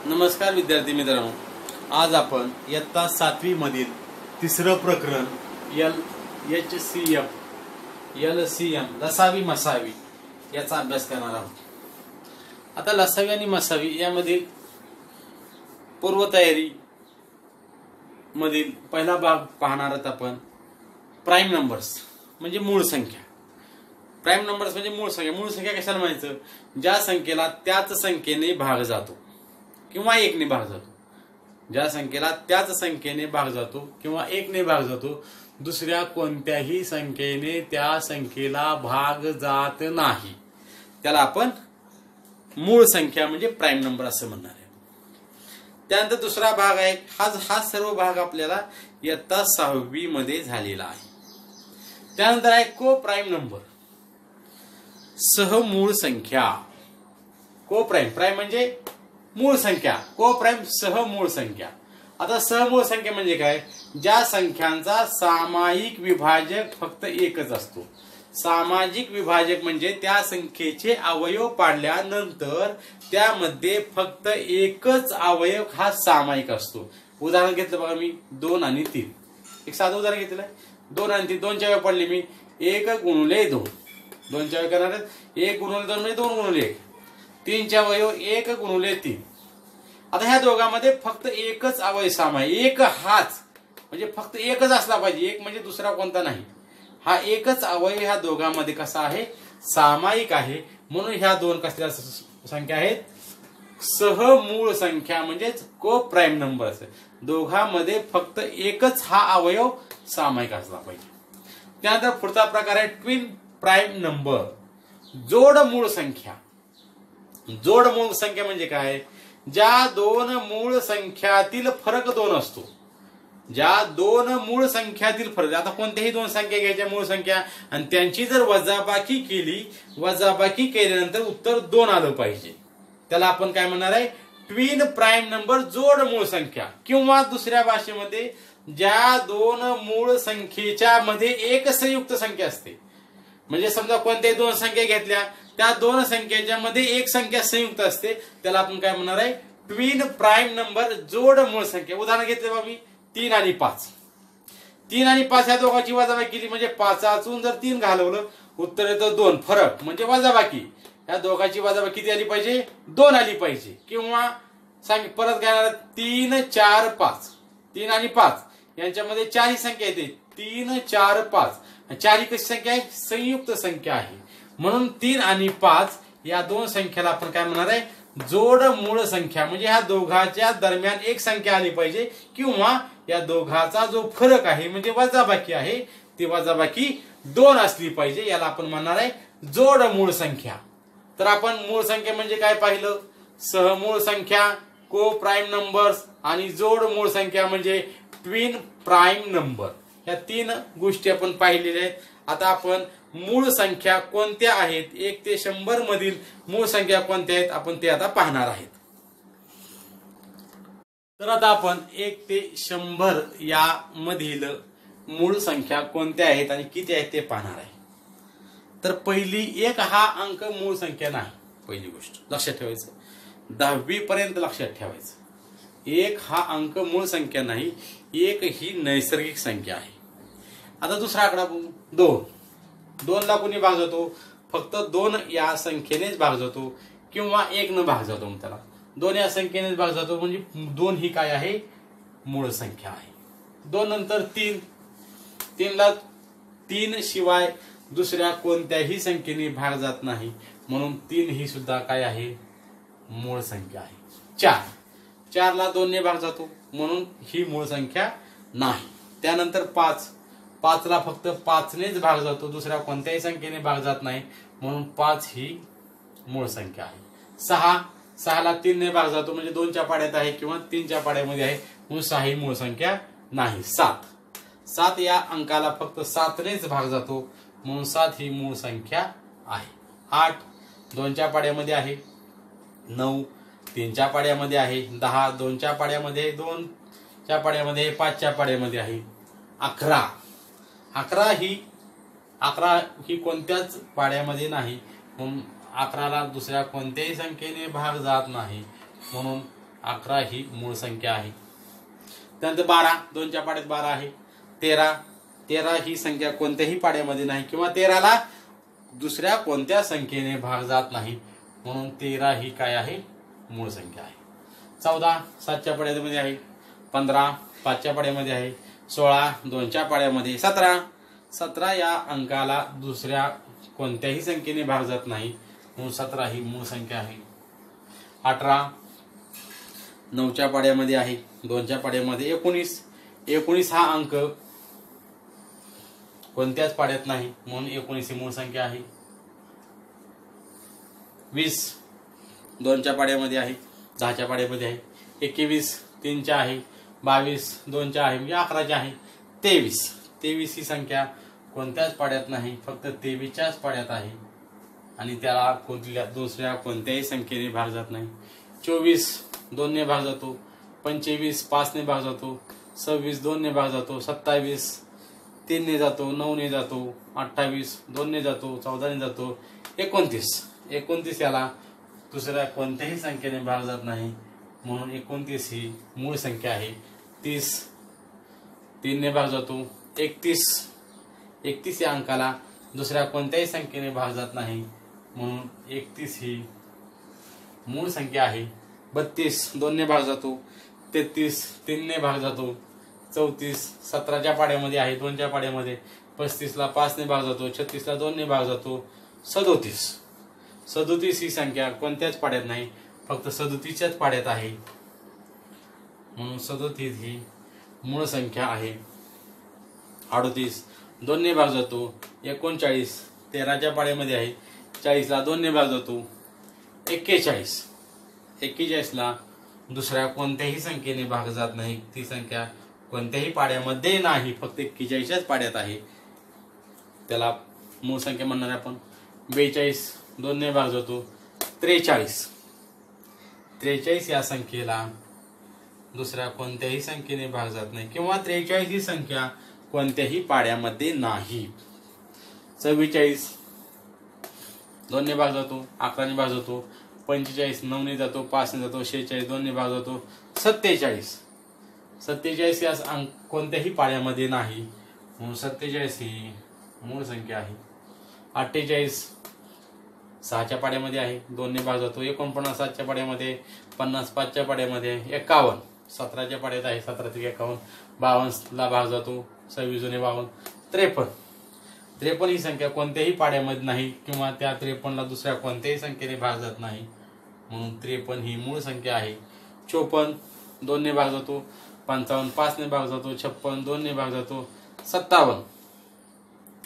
नमस्कार विद्यार्थी मित्रांनो, आज आपण इयत्ता 7वी मधील तिसरं प्रकरण LCM लसावी मसावी याचा अभ्यास करणार आहोत। आता लसावी आणि मसावी यामधील पूर्वतयारी मधील पहिला भाग पाहणार आहोत आपण। प्राइम नंबर्स म्हणजे मूळ संख्या। प्राइम नंबर्स म्हणजे मूळ संख्या। मूळ संख्या कशाला म्हणायचं? ज्या संख्येला त्याच संख्येने भाग जातो किंवा 1 ने भाग जातो। ज्या संख्येला त्याच संख्येने भाग जातो किंवा 1 ने भाग जातो, दुसऱ्या कोणत्याही संख्येने त्या संख्येला भाग जात नाही, त्याला आपण मूळ संख्या म्हणजे प्राइम नंबर असं म्हणणार आहे। त्यानंतर दुसरा भाग आहे, हा सर्व भाग आपल्याला इयत्ता 6वी मध्ये झालेला आहे। त्यानंतर आहे को प्राइम नंबर, सहमूळ संख्या। को प्राइम, प्राइम म्हणजे मूळ संख्या, को प्राइम सहमूळ संख्या। आता सहमूळ संख्या म्हणजे काय? ज्या संख्यांचा सामायिक विभाजक फक्त एकच असतो। सामाजिक विभाजक म्हणजे त्या संख्येचे अवयव पाडल्यानंतर त्यामध्ये फक्त एकच अवयव हा सामायिक असतो। उदाहरण घेतलं बघा, मी 2 आणि 3, एक साधं उदाहरण घेतलं आहे। 2 आणि 3, 2 चे अवयव पडले मी 1 गुणिले 2, 2 चे अवयव करणार आहेत 1 गुणिले 2 म्हणजे 2 गुणिले 1, 3 चे अवयव 1 गुणिले 3। आता ह्या दोघांमध्ये फक्त एकच अवयव सामायिक, एक हाच म्हणजे फक्त एकच असला पाहिजे, एक म्हणजे दुसरा कोणता नाही। हा एकच अवयव ह्या दोघांमध्ये कसा आहे? सामायिक आहे। म्हणून ह्या दोन कसल्या संख्या आहेत? सहमूळ संख्या म्हणजेच को प्राइम नंबर असे। दोघांमध्ये फक्त एकच हा अवयव सामायिक असला पाहिजे। त्यानंतर पुढचा प्रकार आहे ट्विन प्राइम नंबर, जोड मूळ संख्या। जोड मूळ संख्या म्हणजे काय? ज्या दोन मूळ संख्यातील फरक 2 असतो। ज्या दोन मूळ संख्यातील फरक, आता कोणत्याही दोन संख्या घ्यायच्या मूळ संख्या आणि त्यांची जर वजाबाकी केली, वजाबाकी केल्यानंतर उत्तर 2 आलं पाहिजे, त्याला आपण काय म्हणणार आहे? ट्विन प्राइम नंबर, जोड मूळ संख्या। किंवा दुसऱ्या भाषेमध्ये ज्या दोन मूळ संख्येच्या मध्ये एक संयुक्त संख्या असते, म्हणजे समजा कोणत्याही दोन संख्या घेतल्या, त्या दोन संख्येच्या मध्ये एक संख्या संयुक्त असते, त्याला आपण काय म्हणणार आहे? ट्विन प्राइम नंबर, जोड मूळ संख्या। उदाहरण घेतले बघा मी 3 आणि 5, 3 आणि 5 ह्या दोघांची वजाबाकी केली म्हणजे 5 जर 3 घालवलं उत्तर येतं 2, फरक म्हणजे वजाबाकी। ह्या दोघांची वजाबाकी किती आली पाहिजे? 2 आली पाहिजे। किंवा सांग परत काय, 3, 4, 5, 3 आणि 5 यांच्यामध्ये 4 ही संख्या येते, 3, 4, 5। 4 ही कशी संख्या आहे? संयुक्त संख्या आहे। म्हणून 3 आणि 5 या दोन संख्याला आपण काय म्हणणार आहे? जोड मूळ संख्या। म्हणजे ह्या दोघांच्या दरम्यान एक संख्या आली पाहिजे किंवा या दोघांचा जो फरक आहे म्हणजे वजाबाकी आहे, ती वजाबाकी 2 असली पाहिजे, याला आपण म्हणणार आहे जोड मूळ संख्या। तर आपण मूळ संख्या म्हणजे काय पाहिलं? सहमूळ संख्या, को प्राइम नंबर्स आणि जोड मूळ संख्या म्हणजे ट्विन प्राइम नंबर। या 3 गोष्टी आपण पाहिलेल्या आहेत। आता आपण मूळ संख्या कोणत्या आहेत, 1 ते 100 मधील मूळ संख्या कोणत्या आहेत, आपण ते आता पाहणार आहेत। तर आता आपण 1 ते 100 या मधील मूळ संख्या कोणत्या आहेत आणि किती आहेत ते पाहणार आहे। तर पहिली 1 हा अंक मूळ संख्या नाही, पहिली गोष्ट लक्षात ठेवायचं, 10वी पर्यंत लक्षात ठेवायचं। 1 हा अंक मूळ संख्या नाही, 1 ही नैसर्गिक संख्या आहे। आता दुसरा आकडा बघू, 2, 2 ला कोणी भाग जातो? फक्त 2 या संख्येनेच भाग जातो किंवा 1 न भाग जातो, मग त्याला 2 या संख्येनेच भाग जातो म्हणजे 2 ही काय आहे? मूळ संख्या आहे। 2 नंतर 3, 3 ला 3 शिवाय दुसऱ्या कोणत्याही संख्येने भाग जात नाही, म्हणून 3 ही सुद्धा काय आहे? मूळ संख्या आहे। 4, 4 ला 2 ने भाग जातो म्हणून ही मूळ संख्या नाही। त्यानंतर 5, 5 ला फक्त 5 नेच भाग जातो, दुसऱ्या कोणत्याही संख्येने भाग जात नाही, म्हणून 5 ही मूळ संख्या आहे। 6, 6 ला 3 ने भाग जातो म्हणजे 2 च्या पाड्यात आहे किंवा 3 च्या पाड्यामध्ये आहे, म्हणून 6 ही मूळ संख्या नाही। 7, 7 या अंकाला फक्त 7 नेच भाग जातो म्हणून 7 ही मूळ संख्या आहे। 8, 2 च्या पाड्यामध्ये आहे। 9, 3 च्या पाड्यामध्ये आहे। 10, 2 च्या पाड्यामध्ये, 2 च्या पाड्यामध्ये, 5 च्या पाड्यामध्ये आहे। 11, 11 ही कोणत्याच पाड्यामध्ये नाही, म्हणून 11 ला दुसऱ्या कोणत्याही संख्येने भाग जात नाही, म्हणून 11 ही मूळ संख्या आहे. त्यानंतर 12, 2च्या पाड्यात 12 आहे. 13 ही संख्या कोणत्याही पाड्यामध्ये नाही किंवा 13ला दुसऱ्या कोणत्या संख्येने भाग जात नाही, म्हणून 13 ही काय आहे, मूळ संख्या आहे. 14 7च्या पाड्यामध्ये आहे. 15 5च्या पाड्यामध्ये आहे. 16 2च्या पाड्यामध्ये. 17 या अंकाला दुसऱ्या कोणत्याही संख्येने भाग जात नाही, म्हणून 17 ही मूळ संख्या आहे. 18 9च्या पाड्यामध्ये आहे. 2च्या पाड्यामध्ये. 19 हा अंक कोणत्याच पाड्यात नाही, म्हणून 19 ही मूळ संख्या आहे. 20 2च्या पाड्यामध्ये आहे. 10च्या पाड्यामध्ये आहे. 21 3च्या आहे. 22 2च्या आहे, म्हणजे 11च्या आहे. 23 ही संख्या कोणत्याच पाड्यात नाही, फक्त 23च्याच पाड्यात आहे आणि त्याला दुसऱ्या कोणत्याही संख्येने भाग जात नाही. 24 2 ने भाग जातो. 25 5 ने भाग जातो. 26 2 ने भाग जातो. 27 3 ने जातो. 9 ने जातो. 28 2 ने जातो. 14 ने जातो. 29 याला दुसऱ्या कोणत्याही संख्येने भाग जात नाही, म्हणून 29 ही मूळ संख्या आहे. 30 3 ने भाग जातो. 31 या अंकाला दुसऱ्या कोणत्याही संख्येने भाग जात नाही, म्हणून 31 ही मूळ संख्या आहे. 32 2 ने भाग जातो. 33 3 ने भाग जातो. 34 17च्या पाड्यामध्ये आहे. 2च्या पाड्यामध्ये. 35ला 5 ने भाग जातो. 36ला 2 ने भाग जातो. 37 ही संख्या कोणत्याच पाड्यात नाही, फक्त 37च्याच पाड्यात आहे, म्हणून 37 ही मूळ संख्या आहे. 38 2 ने भाग जातो. 39 13च्या पाड्यामध्ये आहे. 40ला 2 ने भाग जातो. 41ला दुसऱ्या कोणत्याही संख्येने भाग जात नाही, ती संख्या कोणत्याही पाड्यामध्ये नाही, फक्त 41च्याच पाड्यात आहे, त्याला मूळ संख्या म्हणणार आपण. 42 2 ने भाग जातो. 43 या संख्येला दुसऱ्या कोणत्याही संख्येने भाग जात नाही किंवा 43 ही संख्या कोणत्याही पाड्यामध्ये नाही. 44 2 ने भाग जातो. 11 ने भाग जातो. 45 9 ने जातो. 5 ने जातो. 46 2 ने भाग जातो. 47 या कोणत्याही पाड्यामध्ये नाही, म्हणून 47 ही मूळ संख्या आहे. 48 6च्या पाड्यामध्ये आहे. 2 ने भाग जातो. 49 7च्या पाड्यामध्ये. 50 5च्या पाड्यामध्ये. 51 17च्या पाड्यात आहे. 17 ते 51. 52ला भाग जातो. 26 2 52. 53 ही संख्या कोणत्याही पाड्यामध्ये नाही किंवा त्या 53ला दुसऱ्या कोणत्याही संख्येने भाग जात नाही, म्हणून 53 ही मूळ संख्या आहे. 54 2 ने भाग जातो. 55 5 ने भाग जातो. 56 2 ने भाग जातो. 57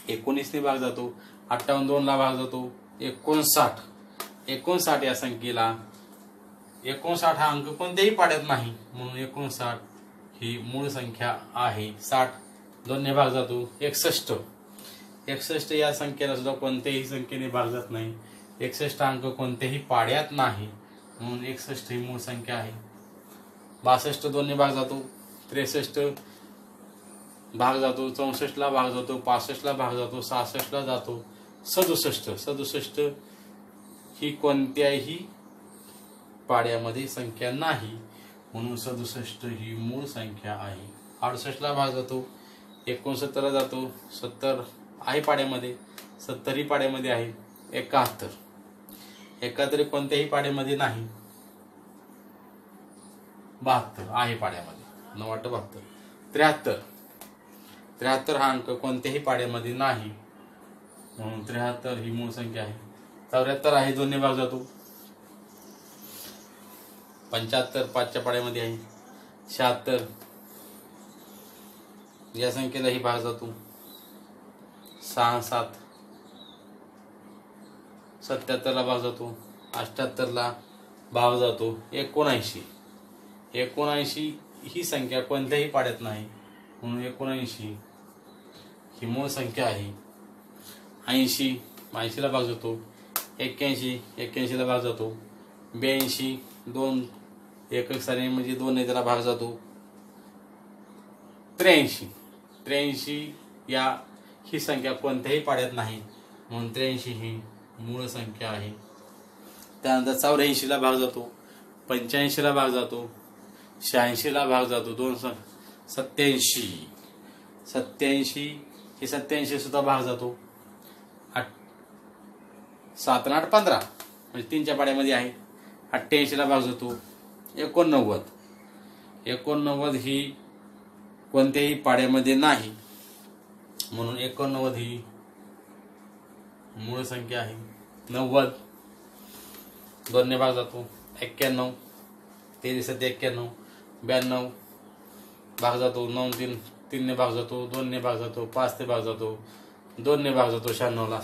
19 ने भाग जातो. 58 2 ला भाग जातो. 59 या संख्येला 59 हा अंक कोणत्याही पाड्यात नाही, म्हणून 59 ही मूळ संख्या आहे. 60 2 ने भाग जातो. 61 या संख्येला सुद्धा कोणत्याही संख्येने भाग जात नाही. 61 अंक कोणत्याही पाड्यात नाही, म्हणून 61 ही मूळ संख्या आहे. 62 2 ने भाग जातो. 63 भाग जातो. 64ला भाग जातो. 65ला भाग जातो. 66ला जातो. 67 ही कोणत्याही पाड्यामध्ये संख्या नाही, म्हणून 67 ही मूळ संख्या आहे. 68ला भाग जातो. 69ला जातो. 70 आहे पाड्यामध्ये. 70 ही पाड्यामध्ये आहे. 71 कोणत्याही पाड्यामध्ये नाही. 72 आहे पाड्यामध्ये. 72 73 हा अंक कोणत्याही पाड्यामध्ये नाही, म्हणून 73 ही मूळ संख्या आहे. 74 आहे. 2 ने भाग जातो. 75 5च्या पाड्यामध्ये आहे. 76 या संख्येलाही भाग जातो. 6 7 77ला भाग जातो. 78ला भाग जातो. 79 ही संख्या कोणत्याही पाड्यात नाही, म्हणून 79 ही मूळ संख्या आहे. 80ला भाग जातो. 81ला भाग जातो. 82 2 एकक साने म्हणजे 2 ने त्याला भाग जातो. 83 ही संख्या कोणत्याही पाड्यात नाही, म्हणून 83 ही मूळ संख्या आहे. त्यानंतर 84ला भाग जातो. 85 ला भाग जातो, 86 ला भाग जातो, 87 87 हे 87 सुद्धा भाग जातो, 7 आणि 8 15 म्हणजे 3च्या पाड्यामध्ये आहे, 88 ला भाग जातो, 89 ही कोणत्याही पाड्यामध्ये नाही म्हणून 89 ही मूळ संख्या आहे. 90 2 ने भाग जातो, 91 23 91 92 भाग जातो, 9 3 ने भाग जातो, 2 ने भाग जातो, 5 ने भाग जातो, 2 ने भाग जातो, 96 ला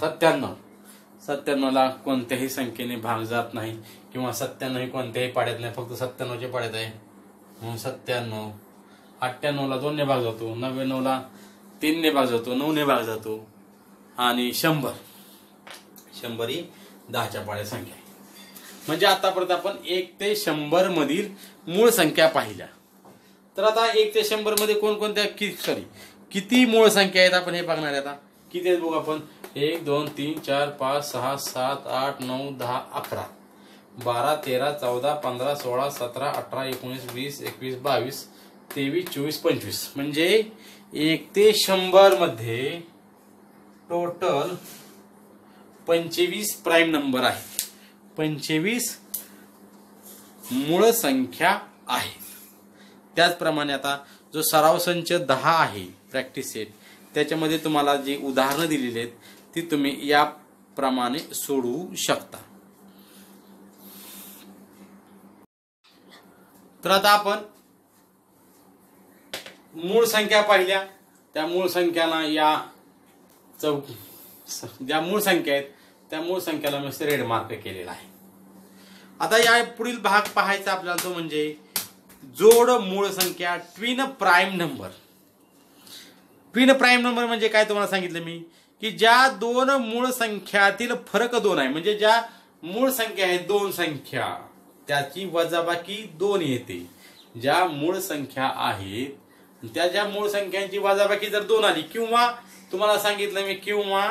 97 ला कोणत्याही संख्येने भाग जात नाही किंवा 97 ही कोणत्याही पाड्यात नाही, फक्त 97च्या पाड्यात आहे म्हणून 97. 98 ला 2 ने भाग जातो, 99 ला 3 ने भाग जातो, 9 ने भाग जातो आणि 100 ही 10च्या पाड्यात संख्या आहे. म्हणजे आतापर्यंत आपण 1 ते 100 मधील मूळ संख्या पाहिल्या. तर आता 1 ते 100 मध्ये कोणकोणत्या किती मूळ संख्या आहेत आपण हे बघणार आहे. आता किती आहेत बघू आपण. 1 2 3 4 5 6 7 8 9 10 11 12 13 14 15 16 17 18 19 20 21 22 23 24 25 म्हणजे 1 ते 100 मध्ये टोटल 25 प्राईम नंबर आहे. 25 मूळ संख्या आहे. त्याचप्रमाणे आता जो सराव संच 10 आहे प्रॅक्टिस सेट, त्याच्यामध्ये तुम्हाला जी उदाहरणं दिलेली आहेत ती तुम्ही याप्रमाणे सोडवू शकता. तर आता आपण मूळ संख्या पाहिल्या. त्या मूळ संख्याला ज्या मूळ संख्या आहेत त्या मूळ संख्याला मी रेड मार्क केलेला आहे. आता या पुढील भाग पाहायचा आपल्याला तो म्हणजे जोड मूळ संख्या twin prime number. Twin prime number म्हणजे काय तुम्हाला सांगितलं मी की ज्या दोन मूळ संख्यातील फरक 2 आहे. म्हणजे ज्या मूळ संख्या आहेत 2 संख्या त्याची वजाबाकी 2 येते. ज्या मूळ संख्या आहेत त्या ज्या मूळ संख्यांची वजाबाकी जर 2 आली किंवा तुम्हाला सांगितलं मी किंवा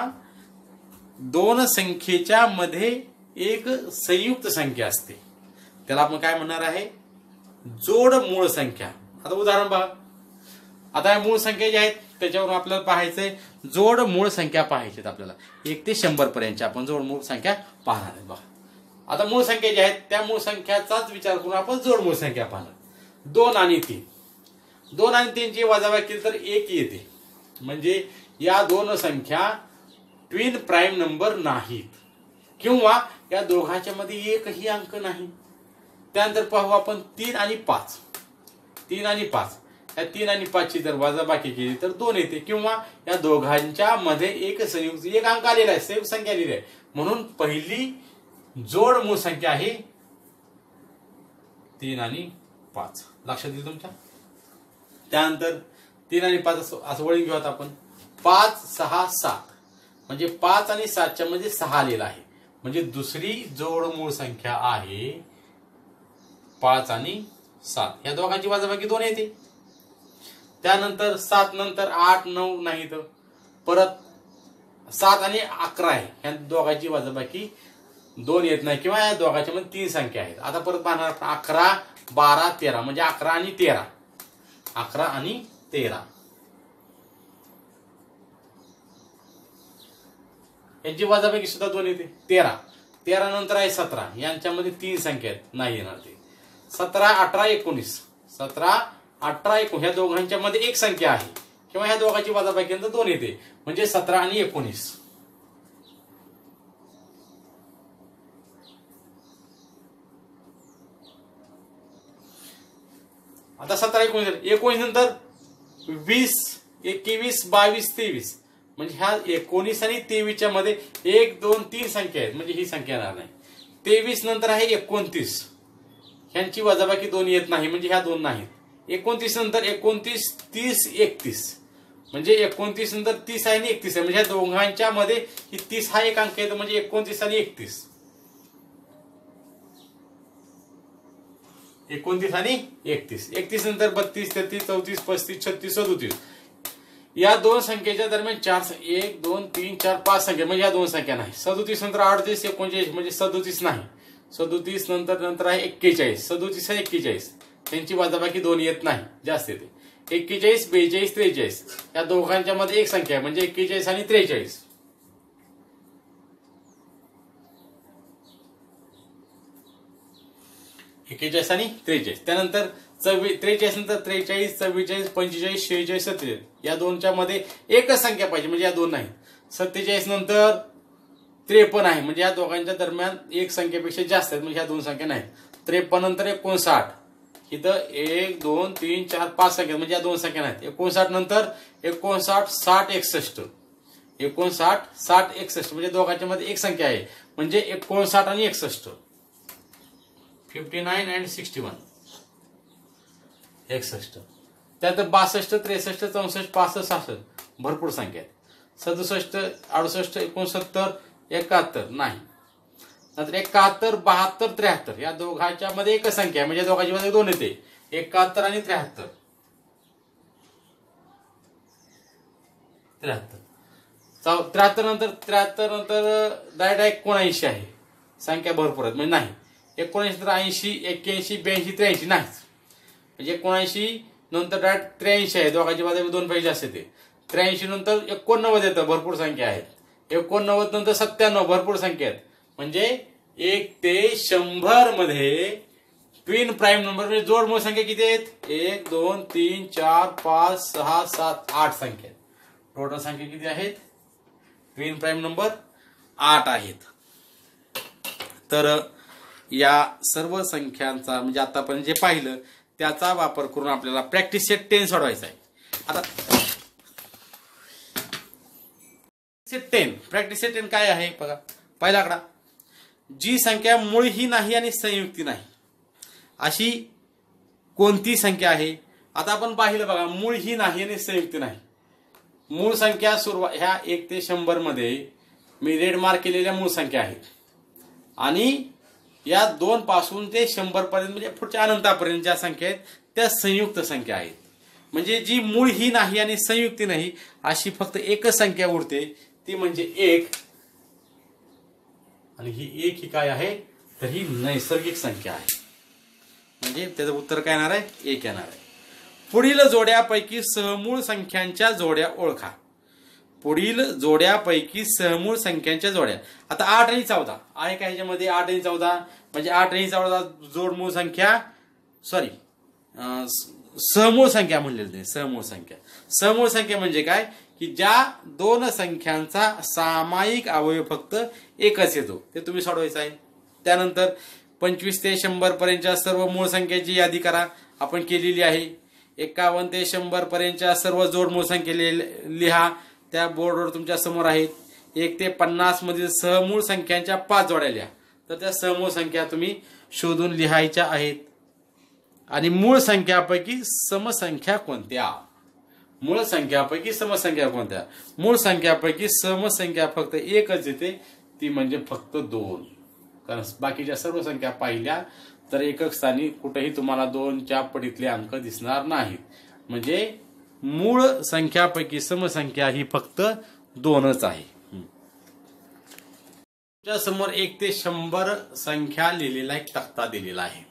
2 संख्येच्या मध्ये एक संयुक्त संख्या असते त्याला आपण काय म्हणणार आहे जोड मूळ संख्या. आता उदाहरण बघा. आता या मूळ संख्या ज्या आहेत त्याच्यावरून आपल्याला पाहायचंय जोड मूळ संख्या पाहायचे आपल्याला 1 ते 100 पर्यंत आपण जोड मूळ संख्या पाहणार आहे. बघा आता मूळ संख्या ज्या आहेत त्या मूळ संख्याचाच विचार करून आपण जोड मूळ संख्या पाहणार. 2 आणि 3 2 आणि 3 ची वजाबाकी केली तर 1 येते. म्हणजे या दोन संख्या ट्विन प्राईम नंबर नाहीत किंवा या दोघांच्या मध्ये एकही अंक नाही. त्यानंतर पाहू आपण 3 आणि 5. 3 आणि 5 या 3 आणि 5 ची जर वजाबाकी केली तर 2 येते किंवा या दोघांच्या मध्ये एक संयुक्त एक अंक आलेला आहे संयुक्त संख्या आलेली आहे म्हणून पहिली जोड मूळ संख्या आहे 3 आणि 5. लक्षात येईल तुमच्या. त्यानंतर 3 आणि 5 असं वळून घेऊयात आपण. 5 6 7 म्हणजे 5 आणि 7 च्या मध्ये 6 आलेला आहे म्हणजे दुसरी जोड मूळ संख्या आहे 5 आणि 7. या दोघांची वजाबाकी 2 येते. त्यानंतर 7 नंतर 8 9 नाही तर परत 7 आणि 11 आहे. या दोघांची वजाबाकी 2 येत नाही किंवा या दोघांच्या मध्ये 3 संख्या आहेत. आता परत पाहणार 11 12 13 म्हणजे 11 आणि 13. 11 आणि 13 यांची वजाबाकी सुद्धा 2 येते. 13 नंतर आहे 17 यांच्यामध्ये 3 संख्या आहेत नाही येणार ते. 17 18 19 17 18 19 ह्या दोघांच्या मध्ये एक संख्या आहे किंवा ह्या दोघांची वजाबाकी नंतर 2 येते म्हणजे 17 आणि 19. आता 17 19 नंतर 20 21 22 23 म्हणजे ह्या 19 आणि 23 च्या मध्ये 1 2 3 संख्या आहेत म्हणजे ही संख्या येणार नाही. 23 नंतर आहे 29 ह्यांची वजाबाकी 2 येत नाही म्हणजे ह्या 2 नाहीत. 29 नंतर 29 30 31 म्हणजे 29 नंतर 30 आहे आणि 31 आहे म्हणजे ह्या दोघांच्या मध्ये ही 30 हा एक अंक येतो म्हणजे 29 आणि 31. 29 आणि 31. 31 नंतर 32 33 34 35 36 37 या दोन संख्येच्या दरम्यान 1 2 3 4 5 संख्या म्हणजे या दोन संख्या नाही. 37 नंतर 38 39 म्हणजे 37 नाही. 37 नंतर आहे 41, 37 आणि 41 त्यांची वजाबाकी 2 येत नाही, जास्त येते. 41, 42, 43 या दोघांच्या मध्ये एक संख्या आहे म्हणजे 41 आणि 43. आणि 43. त्यानंतर 43 नंतर 43, 44, 45, 46, 47 या दोनच्या मध्ये एकच संख्या पाहिजे म्हणजे या दोन नाही. 47 नंतर 53 आहे म्हणजे या दोघांच्या दरम्यान एक संख्येपेक्षा जास्त आहेत म्हणजे ह्या दोन संख्या नाहीत. 53 नंतर 59 इथं 1 2 3 4 5 संख्या म्हणजे या दोन संख्या नाहीत. 59 नंतर 59 60 61 59 60 61 म्हणजे दोघांच्या मध्ये एक संख्या आहे म्हणजे 59 आणि 61. 59 and 61 61. त्यात 62 63 64 65 66 भरपूर संख्या आहेत. 67 68 69 71 नाही. नंतर 71 72 73 या दोघांच्या मध्ये एकच संख्या आहे म्हणजे दोघांच्या मध्ये दोन येते 71 आणि 73. 73 नंतर 73 नंतर डायरेक्ट 79 आहे. संख्या भरपूर आहेत म्हणजे नाही. 79 तर 80 81 82 83 नाहीच म्हणजे 79 नंतर डायरेक्ट 83 आहे दोघांच्या मध्ये दोन पैसे जास्त येते. 83 नंतर 89 येतं भरपूर संख्या आहेत. 89 नंतर 97 भरपूर संख्या आहेत म्हणजे 1 ते 100 मध्ये ट्विन प्राईम नंबर म्हणजे जोडमूळ संख्या किती आहेत 1 2 3 4 5 6 7 8 संख्या. टोटल संख्या किती आहेत ट्विन प्राईम नंबर 8 आहेत. तर या सर्व संख्यांचा म्हणजे आतापर्यंत जे पाहिलं त्याचा वापर करून आपल्याला प्रॅक्टिस सेट 10 सोडवायचा आहे. आता प्रॅक्टिस सेट 10 काय आहे बघा. पहिला आकडा जी संख्या मूळही नाही आणि संयुक्ती नाही अशी कोणती संख्या आहे. आता आपण पाहिलं बघा मूळही नाही आणि संयुक्ती नाही. मूळ संख्या सुरुवात ह्या 1 ते 100 मध्ये मी रेड मार्क केलेल्या मूळ संख्या आहेत आणि या 2 पासून ते 100 पर्यंत म्हणजे पुढच्या अनंतापर्यंत ज्या संख्या आहेत त्या संयुक्त संख्या आहेत. म्हणजे जी मूळ ही नाही आणि संयुक्ती नाही अशी फक्त एकच संख्या उरते ती म्हणजे 1 आणि ही 1 ही काय आहे तर ही नैसर्गिक संख्या आहे म्हणजे त्याचं उत्तर काय येणार आहे 1 येणार आहे. पुढील जोड्यापैकी सहमूळ संख्यांच्या जोड्या ओळखा. पुढील जोड्यापैकी सहमूळ संख्यांच्या जोड्या. आता 8 आणि 14 आहे का ह्याच्यामध्ये 8 आणि 14 म्हणजे 8 आणि 14 जोडमूळ संख्या सहमूळ संख्या म्हणलेली सहमूळ संख्या. सहमूळ संख्या म्हणजे काय की ज्या दोन संख्यांचा सामायिक अवयव फक्त एकच येतो ते तुम्ही सोडवायचं आहे. त्यानंतर 25 ते 100 पर्यंतच्या सर्व मूळ संख्येची यादी करा आपण केलेली आहे. 51 ते 100 पर्यंतच्या सर्व जोडमूळ संख्या लिहा त्या बोर्डवर तुमच्या समोर आहेत. 1 ते 50 मधील सहमूळ संख्यांच्या 5 जोड्या लिहा. तर त्या सहमूळ संख्या तुम्ही शोधून लिहायच्या आहेत. आणि मूळ संख्यापैकी समसंख्या कोणत्या. मूळ संख्यापैकी समसंख्या कोणत्या. मूळ संख्यापैकी समसंख्या फक्त एकच येते ती म्हणजे फक्त 2. कारण बाकीच्या सर्व संख्या पाहिल्या तर एकक स्थानी कुठेही तुम्हाला 2च्या पटीतले अंक दिसणार नाहीत. म्हणजे मूळ संख्यापैकी समसंख्या ही फक्त 2च आहे. तुमच्या समोर 1 ते 100 संख्या लिहिलेला एक तक्ता दिलेला आहे.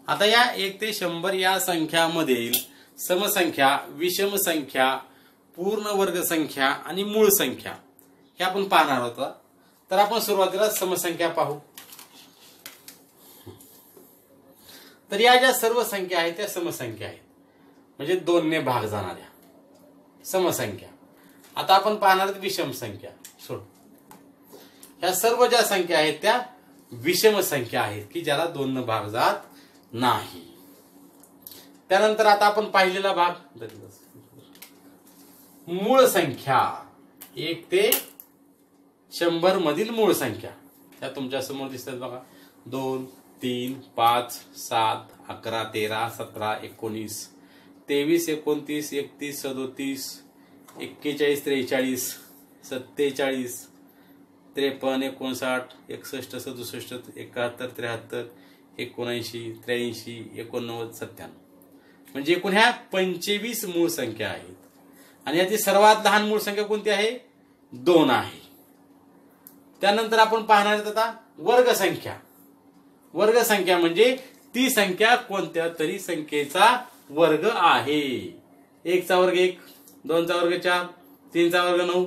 आता या 1 ते 100 या संख्यामधील समसंख्या विषम संख्या पूर्ण वर्ग संख्या आणि मूळ संख्या हे आपण पाहणार आहोत. तर आपण सुरुवातीला समसंख्या पाहू. तर या ज्या सर्व संख्या आहेत त्या समसंख्या आहेत म्हणजे 2 ने भाग जाणाऱ्या समसंख्या. आता आपण पाहणार आहोत विषम संख्या. सोड ह्या सर्व ज्या संख्या आहेत त्या विषम संख्या आहेत की ज्याला 2 ने भाग जात नाही. त्यानंतर आता आपण पाहिलेला भाग मूळ संख्या 1 ते 100 मधील मूळ संख्या त्या तुमच्या समोर दिसतात बघा. 2 3 5 7 11 13 17 19 23 29 31 37 41 43 47 53 59 61 67 71 73 79 83 89 97 म्हणजे एकूण ह्या 25 मूळ संख्या आहेत. आणि याची सर्वात लहान मूळ संख्या कोणती आहे 2 आहे. त्यानंतर आपण पाहणार आहोत आता वर्ग संख्या. वर्ग संख्या म्हणजे ती संख्या कोणत्या तरी संख्येचा वर्ग आहे. 1 चा वर्ग 1, 2 चा वर्ग 4, 3 चा वर्ग 9,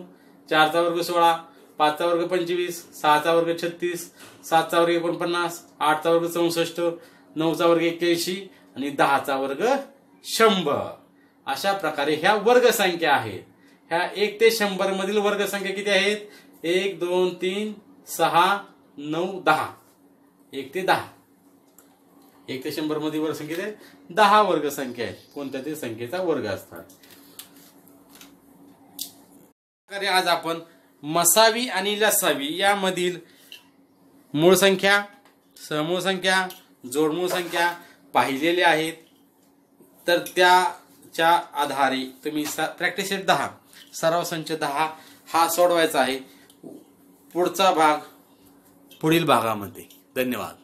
4 चा वर्ग 16, 5 चा वर्ग 25, 6 चा वर्ग 36, 7 चा वर्ग 49, 8 चा वर्ग 64, 9 चा वर्ग 81 आणि 10 चा वर्ग 100. अशा प्रकारे ह्या वर्ग संख्या आहेत. ह्या 1 ते 100 मधील वर्ग संख्या किती आहेत? 1, 2, 3, 6, 9, 10. 1 ते 10. 1 ते 100 मध्ये वर्ग संख्या 10 वर्ग संख्या आहेत. कोणत्या तरी संख्येचा वर्ग असतात. आज आपण मसावी आणि लसावी यामधील मूळ संख्या, समूळ संख्या, जोडमूळ संख्या पाहिलेले आहेत. तर त्याच्या आधारे तुम्ही प्रॅक्टिस सेट 10 सराव संच 10 हा सोडवायचा आहे. पुढचा भाग पुढील भागामध्ये. धन्यवाद.